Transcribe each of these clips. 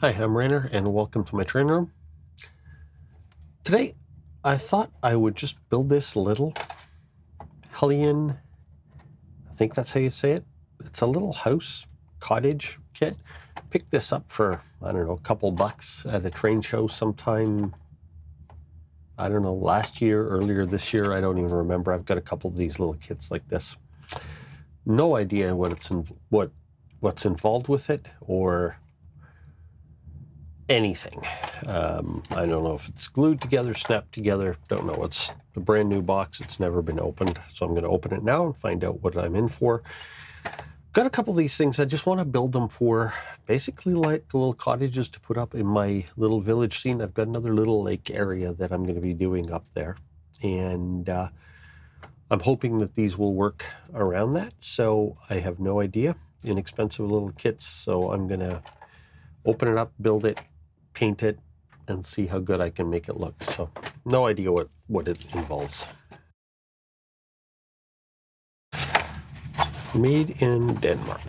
Hi, I'm Rainer, and welcome to my training room. Today, I thought I would just build this little Heljan, I think that's how you say it. It's a little house cottage kit. Picked this up for, I don't know, a couple bucks at a train show sometime, I don't know, last year, earlier this year, I don't even remember. I've got a couple of these little kits like this. No idea what's involved with it or anything. I don't know if it's glued together, snapped together, don't know. It's a brand new box. It's never been opened. So I'm going to open it now and find out what I'm in for. Got a couple of these things. I just want to build them for basically like little cottages to put up in my little village scene. I've got another little lake area that I'm going to be doing up there. And I'm hoping that these will work around that. So I have no idea. Inexpensive little kits. So I'm going to open it up, build it, paint it, and see how good I can make it look. So no idea what it involves. Made in Denmark.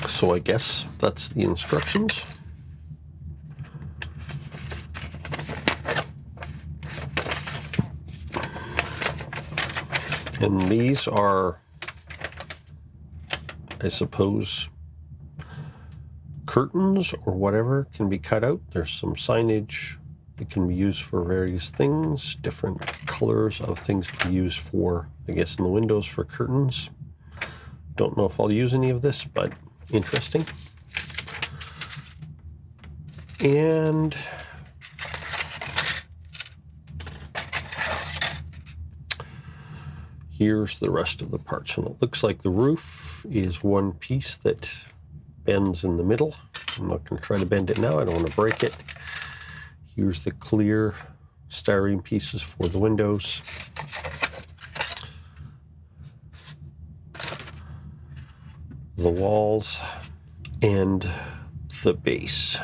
So I guess that's the instructions. And these are, I suppose, curtains or whatever can be cut out. There's some signage that can be used for various things. Different colors of things can be used for, I guess, in the windows for curtains. Don't know if I'll use any of this, but interesting. And here's the rest of the parts. And it looks like the roof is one piece that bends in the middle. I'm not going to try to bend it now. I don't want to break it. Here's the clear styrene pieces for the windows. The walls and the base.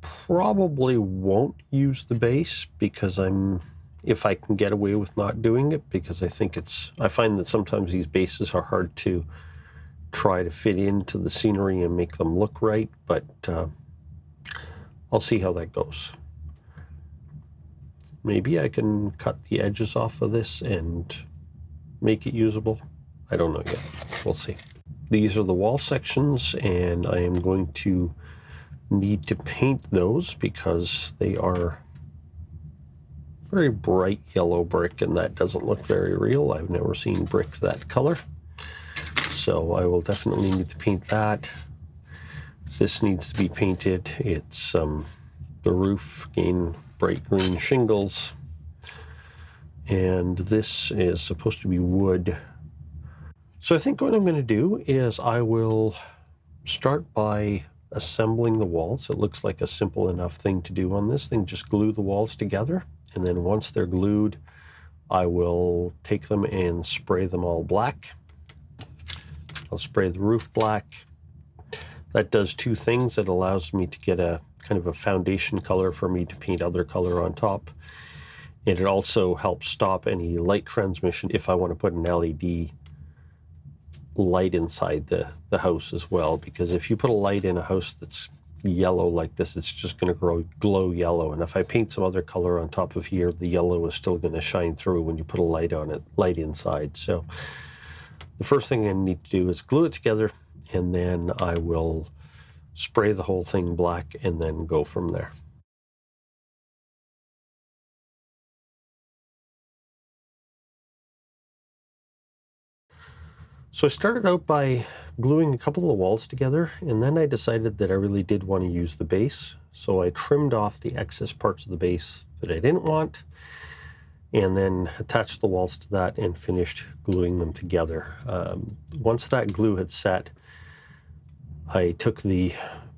Probably won't use the base because if I can get away with not doing it, because I find that sometimes these bases are hard to try to fit into the scenery and make them look right, but I'll see how that goes. Maybe I can cut the edges off of this and make it usable. I don't know yet. We'll see. These are the wall sections, and I am going to need to paint those because they are very bright yellow brick, and that doesn't look very real. I've never seen brick that color. So I will definitely need to paint that. This needs to be painted. It's the roof, again, bright green shingles. And this is supposed to be wood. So I think what I'm going to do is I will start by assembling the walls. It looks like a simple enough thing to do on this thing. Just glue the walls together. And then once they're glued, I will take them and spray them all black. I'll spray the roof black. That does two things. It allows me to get a kind of a foundation color for me to paint other color on top. And it also helps stop any light transmission if I want to put an LED light inside the house as well, because if you put a light in a house that's yellow like this, it's just going to glow yellow, and if I paint some other color on top of here, the yellow is still going to shine through when you put a light on it, light inside. So the first thing I need to do is glue it together, and then I will spray the whole thing black and then go from there. So I started out by gluing a couple of the walls together, and then I decided that I really did want to use the base. So I trimmed off the excess parts of the base that I didn't want, and then attached the walls to that and finished gluing them together. Once that glue had set, I took the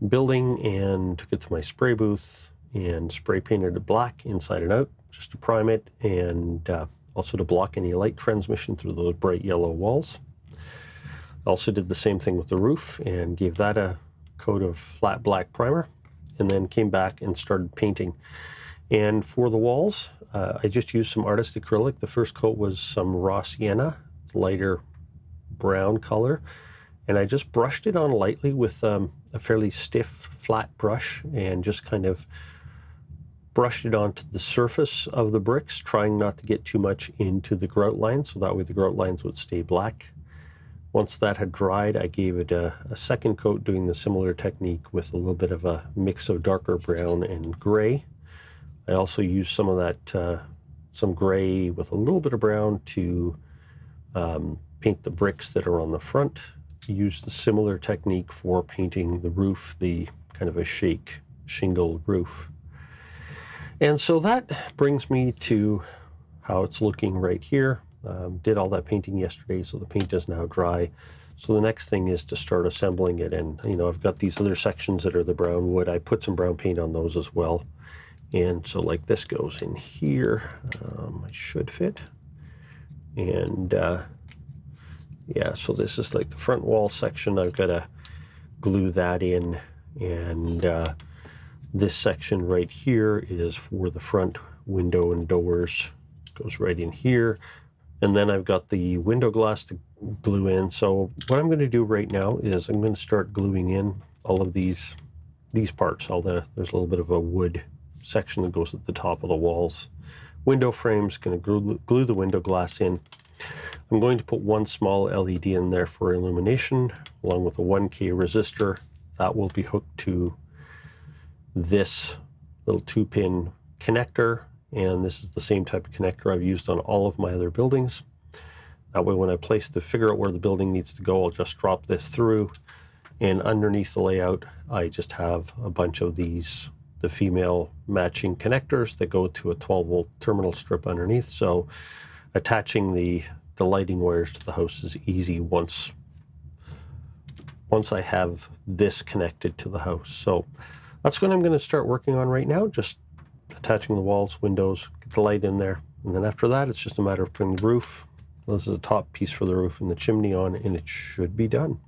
building and took it to my spray booth and spray painted it black inside and out just to prime it, and also to block any light transmission through those bright yellow walls. Also did the same thing with the roof and gave that a coat of flat black primer, and then came back and started painting. And for the walls, I just used some artist acrylic. The first coat was some raw sienna. It's lighter brown color. And I just brushed it on lightly with a fairly stiff, flat brush, and just kind of brushed it onto the surface of the bricks, trying not to get too much into the grout lines, so that way the grout lines would stay black. Once that had dried, I gave it a second coat, doing the similar technique with a little bit of a mix of darker brown and gray. I also used some of that, some gray with a little bit of brown to paint the bricks that are on the front. Used the similar technique for painting the roof, the kind of a shingle roof. And so that brings me to how it's looking right here. Did all that painting yesterday, so the paint is now dry. So the next thing is to start assembling it. And, you know, I've got these other sections that are the brown wood. I put some brown paint on those as well. And so like this goes in here. It should fit. And yeah, so this is like the front wall section. I've got to glue that in. And this section right here is for the front window and doors. Goes right in here. And then I've got the window glass to glue in. So what I'm going to do right now is I'm going to start gluing in all of these parts. There's a little bit of a wood section that goes at the top of the walls. Window frame's going to glue the window glass in. I'm going to put one small LED in there for illumination, along with a 1K resistor. That will be hooked to this little 2-pin connector. And this is the same type of connector I've used on all of my other buildings. That way when I figure out where the building needs to go, I'll just drop this through. And underneath the layout, I just have a bunch of these, the female matching connectors that go to a 12-volt terminal strip underneath. So attaching the lighting wires to the house is easy once I have this connected to the house. So that's what I'm going to start working on right now. Just attaching the walls, windows, get the light in there. And then after that, it's just a matter of putting the roof, this is a top piece for the roof, and the chimney on, and it should be done.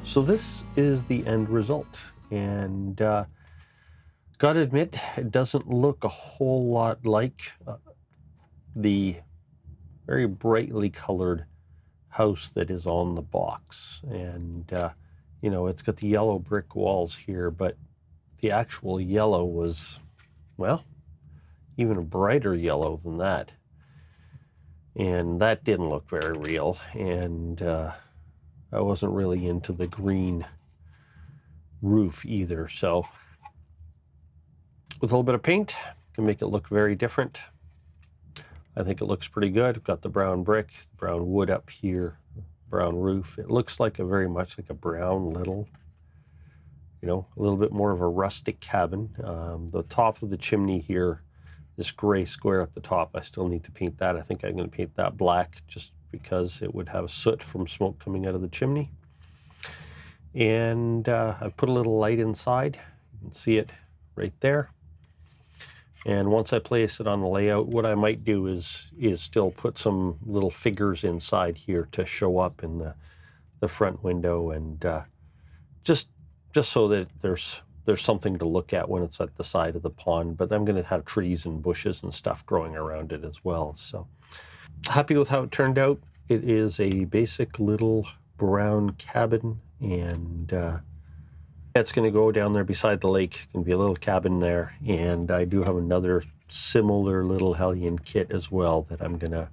So this is the end result, and a Gotta admit, it doesn't look a whole lot like the very brightly colored house that is on the box. And, you know, it's got the yellow brick walls here, but the actual yellow was, well, even a brighter yellow than that. And that didn't look very real. And I wasn't really into the green roof either. So with a little bit of paint, can make it look very different. I think it looks pretty good. I've got the brown brick, brown wood up here, brown roof. It looks like a very much like a brown little, you know, a little bit more of a rustic cabin. The top of the chimney here, this gray square at the top, I still need to paint that. I think I'm going to paint that black just because it would have soot from smoke coming out of the chimney. And I've put a little light inside. You can see it right there. And once I place it on the layout, what I might do is still put some little figures inside here to show up in the front window, and just so that there's something to look at when it's at the side of the pond. But I'm going to have trees and bushes and stuff growing around it as well. So happy with how it turned out. It is a basic little brown cabin, and it's going to go down there beside the lake. It's going to be a little cabin there. And I do have another similar little Heljan kit as well that I'm going to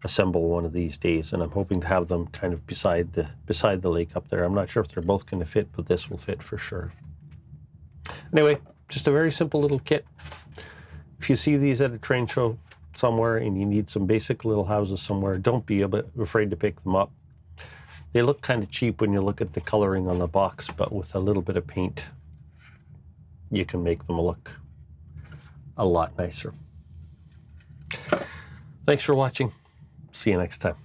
assemble one of these days. And I'm hoping to have them kind of beside the lake up there. I'm not sure if they're both going to fit, but this will fit for sure. Anyway, just a very simple little kit. If you see these at a train show somewhere and you need some basic little houses somewhere, don't be afraid to pick them up. They look kind of cheap when you look at the coloring on the box, but with a little bit of paint, you can make them look a lot nicer. Thanks for watching. See you next time.